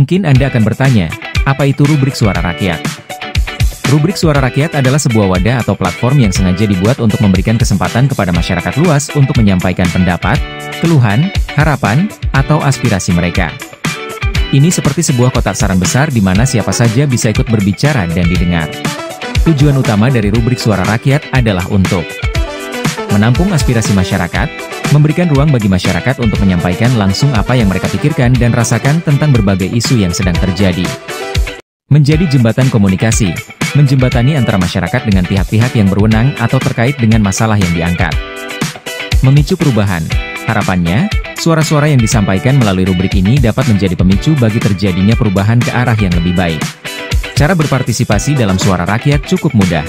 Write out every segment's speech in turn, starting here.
Mungkin Anda akan bertanya, apa itu rubrik suara rakyat? Rubrik suara rakyat adalah sebuah wadah atau platform yang sengaja dibuat untuk memberikan kesempatan kepada masyarakat luas untuk menyampaikan pendapat, keluhan, harapan, atau aspirasi mereka. Ini seperti sebuah kotak saran besar di mana siapa saja bisa ikut berbicara dan didengar. Tujuan utama dari rubrik suara rakyat adalah untuk menampung aspirasi masyarakat, memberikan ruang bagi masyarakat untuk menyampaikan langsung apa yang mereka pikirkan dan rasakan tentang berbagai isu yang sedang terjadi. Menjadi jembatan komunikasi, menjembatani antara masyarakat dengan pihak-pihak yang berwenang atau terkait dengan masalah yang diangkat. Memicu perubahan. Harapannya, suara-suara yang disampaikan melalui rubrik ini dapat menjadi pemicu bagi terjadinya perubahan ke arah yang lebih baik. Cara berpartisipasi dalam suara rakyat cukup mudah.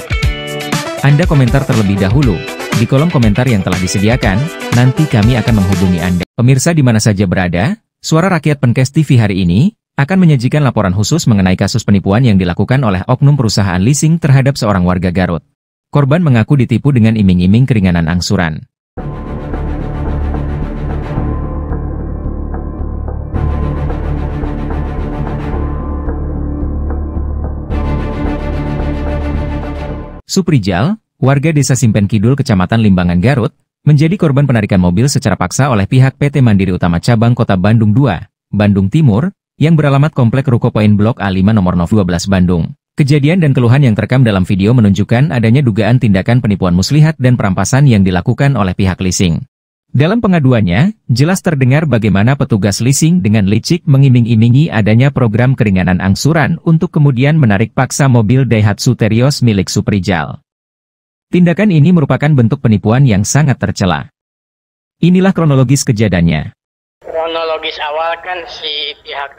Anda komentar terlebih dahulu di kolom komentar yang telah disediakan, nanti kami akan menghubungi Anda. Pemirsa di mana saja berada, Suara Rakyat Penkes TV hari ini akan menyajikan laporan khusus mengenai kasus penipuan yang dilakukan oleh oknum perusahaan leasing terhadap seorang warga Garut. Korban mengaku ditipu dengan iming-iming keringanan angsuran. Suprijal, warga Desa Simpen Kidul, Kecamatan Limbangan, Garut, menjadi korban penarikan mobil secara paksa oleh pihak PT Mandiri Utama Cabang Kota Bandung II, Bandung Timur, yang beralamat Komplek Ruko Poin Blok A5 nomor 12 Bandung. Kejadian dan keluhan yang terekam dalam video menunjukkan adanya dugaan tindakan penipuan muslihat dan perampasan yang dilakukan oleh pihak leasing. Dalam pengaduannya, jelas terdengar bagaimana petugas leasing dengan licik mengiming-imingi adanya program keringanan angsuran untuk kemudian menarik paksa mobil Daihatsu Terios milik Suprijal. Tindakan ini merupakan bentuk penipuan yang sangat tercela. Inilah kronologis kejadiannya. Kronologis awal kan si pihak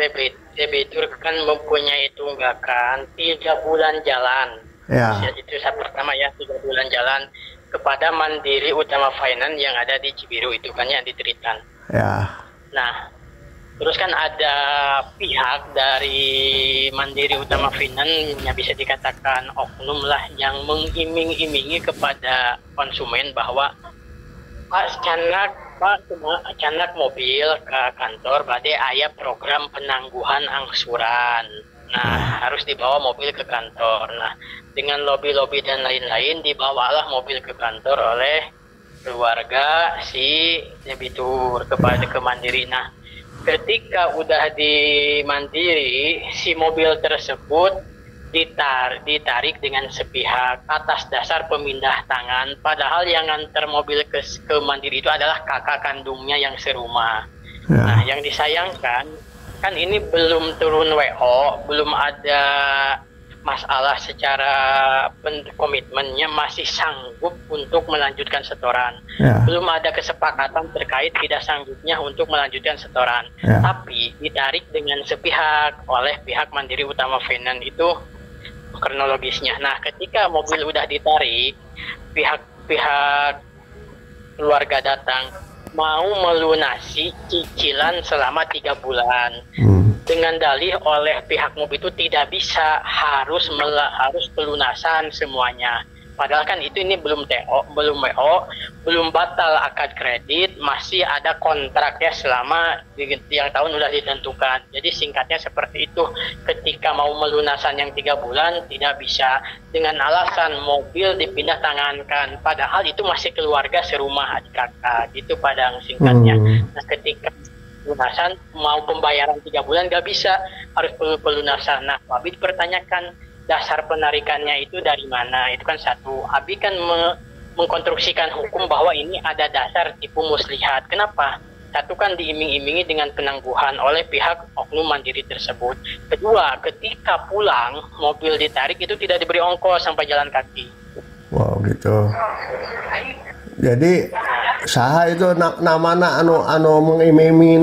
debitur kan mempunyai tunggakan 3 bulan jalan. Ya. Itu saat pertama ya, 3 bulan jalan kepada Mandiri Utama Finance yang ada di Cibiru, itu kan yang diterikan. Ya. Nah, terus kan ada pihak dari Mandiri Utama Finance yang bisa dikatakan oknum lah yang mengiming-imingi kepada konsumen bahwa Pak canak mobil ke kantor badai aya program penangguhan angsuran. Nah, harus dibawa mobil ke kantor. Nah, dengan lobby-lobby dan lain-lain dibawalah mobil ke kantor oleh keluarga si debitur kepada ke Mandiri. Nah, ketika udah di Mandiri, si mobil tersebut ditarik dengan sepihak atas dasar pemindah tangan, padahal yang nganter mobil ke Mandiri itu adalah kakak kandungnya yang serumah. Ya. Nah, yang disayangkan kan ini belum turun WO, belum ada masalah secara komitmennya, masih sanggup untuk melanjutkan setoran. Ya. Belum ada kesepakatan terkait tidak sanggupnya untuk melanjutkan setoran. Ya. Tapi ditarik dengan sepihak oleh pihak Mandiri Utama Finance, itu kronologisnya. Nah, ketika mobil udah ditarik, pihak keluarga datang mau melunasi cicilan selama 3 bulan. Dengan dalih oleh pihak mobil itu tidak bisa, harus pelunasan semuanya. Padahal kan ini belum WO, belum batal akad kredit, masih ada kontraknya selama yang tahun udah ditentukan. Jadi singkatnya seperti itu, ketika mau melunasan yang 3 bulan tidak bisa dengan alasan mobil dipindah tangankan. Padahal itu masih keluarga serumah adik kakak, gitu padang singkatnya. Nah, ketika pelunasan mau pembayaran 3 bulan nggak bisa, harus pelunasan. Nah, Abi dipertanyakan dasar penarikannya itu dari mana. Itu kan satu. Abi kan mengkonstruksikan hukum bahwa ini ada dasar tipu muslihat. Kenapa? Satu kan diiming-imingi dengan penangguhan oleh pihak oknum Mandiri tersebut. Kedua, ketika pulang mobil ditarik itu tidak diberi ongkos sampai jalan kaki. Wow, gitu. Jadi saha itu namana anu mengimimi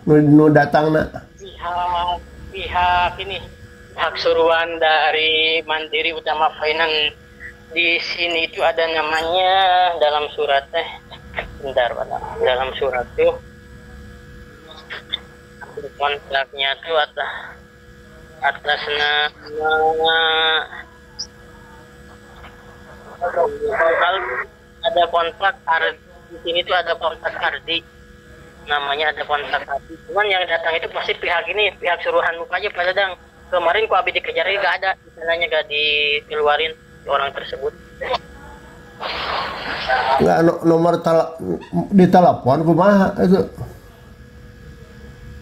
nu datang pihak ini hak suruhan dari Mandiri Utama Finance. Di sini itu ada namanya dalam surat dalam surat tuh kontraknya tuh atas nama ada kontrak di sini tuh ada kontrak Ardi. namanya ada kontak hati. Cuman yang datang itu pasti pihak suruhan muka aja Pak Dadang. Kemarin kok abis dikejar gak ada, misalnya gak dikeluarin orang tersebut. Nggak nomor di telepon kumaha itu?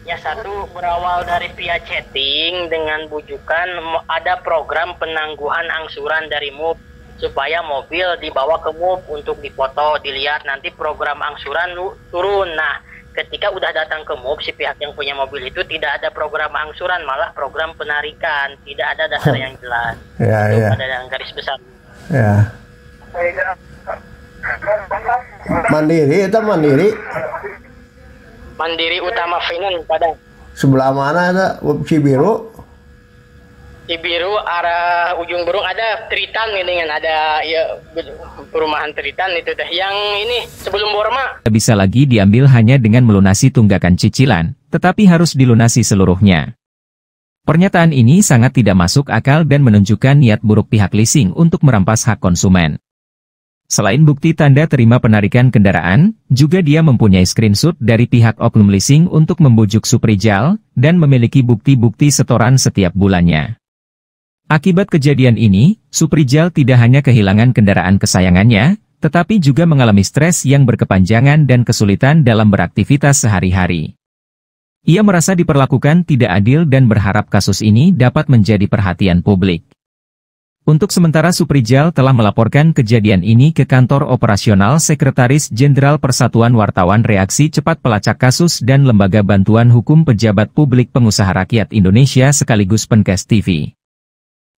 Ya satu berawal dari via chatting dengan bujukan ada program penangguhan angsuran dari MUP supaya mobil dibawa ke MUP untuk difoto, dilihat nanti program angsuran turun. Nah, ketika udah datang ke MUP si pihak yang punya mobil itu tidak ada program angsuran, malah program penarikan, tidak ada dasar yang jelas. Ya. Ada yang garis besar. Ya. Mandiri itu Mandiri. Mandiri Utama Finance Padang. Sebelah mana ada Cibiru? Cibiru arah ujung Berung ada Tritan ini kan, ada ya perumahan Tritan itu teh yang ini sebelum Borma. Bisa lagi diambil hanya dengan melunasi tunggakan cicilan, tetapi harus dilunasi seluruhnya. Pernyataan ini sangat tidak masuk akal dan menunjukkan niat buruk pihak leasing untuk merampas hak konsumen. Selain bukti tanda terima penarikan kendaraan, juga dia mempunyai screenshot dari pihak oknum leasing untuk membujuk Suprijal, dan memiliki bukti-bukti setoran setiap bulannya. Akibat kejadian ini, Suprijal tidak hanya kehilangan kendaraan kesayangannya, tetapi juga mengalami stres yang berkepanjangan dan kesulitan dalam beraktivitas sehari-hari. Ia merasa diperlakukan tidak adil dan berharap kasus ini dapat menjadi perhatian publik. Untuk sementara Suprijal telah melaporkan kejadian ini ke kantor operasional Sekretaris Jenderal Persatuan Wartawan Reaksi Cepat Pelacak Kasus dan Lembaga Bantuan Hukum Pejabat Publik Pengusaha Rakyat Indonesia sekaligus Penkes TV.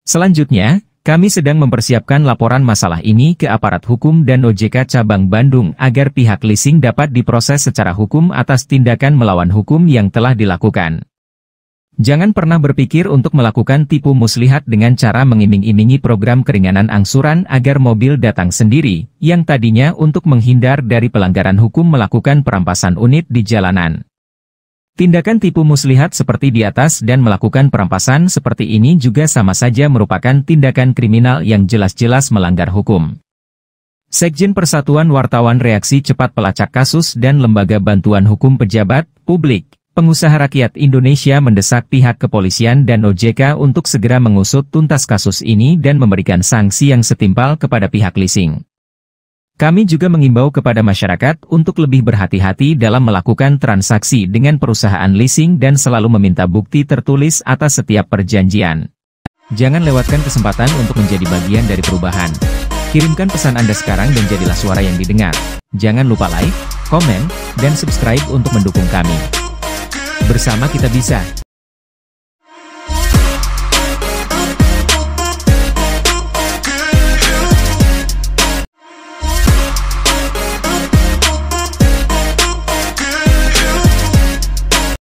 Selanjutnya, kami sedang mempersiapkan laporan masalah ini ke aparat hukum dan OJK Cabang Bandung agar pihak leasing dapat diproses secara hukum atas tindakan melawan hukum yang telah dilakukan. Jangan pernah berpikir untuk melakukan tipu muslihat dengan cara mengiming-imingi program keringanan angsuran agar mobil datang sendiri, yang tadinya untuk menghindar dari pelanggaran hukum melakukan perampasan unit di jalanan. Tindakan tipu muslihat seperti di atas dan melakukan perampasan seperti ini juga sama saja merupakan tindakan kriminal yang jelas-jelas melanggar hukum. Sekjen Persatuan Wartawan Reaksi Cepat Pelacak Kasus dan Lembaga Bantuan Hukum Pejabat Publik Pengusaha Rakyat Indonesia mendesak pihak kepolisian dan OJK untuk segera mengusut tuntas kasus ini dan memberikan sanksi yang setimpal kepada pihak leasing. Kami juga mengimbau kepada masyarakat untuk lebih berhati-hati dalam melakukan transaksi dengan perusahaan leasing dan selalu meminta bukti tertulis atas setiap perjanjian. Jangan lewatkan kesempatan untuk menjadi bagian dari perubahan. Kirimkan pesan Anda sekarang dan jadilah suara yang didengar. Jangan lupa like, komen, dan subscribe untuk mendukung kami. Bersama kita bisa.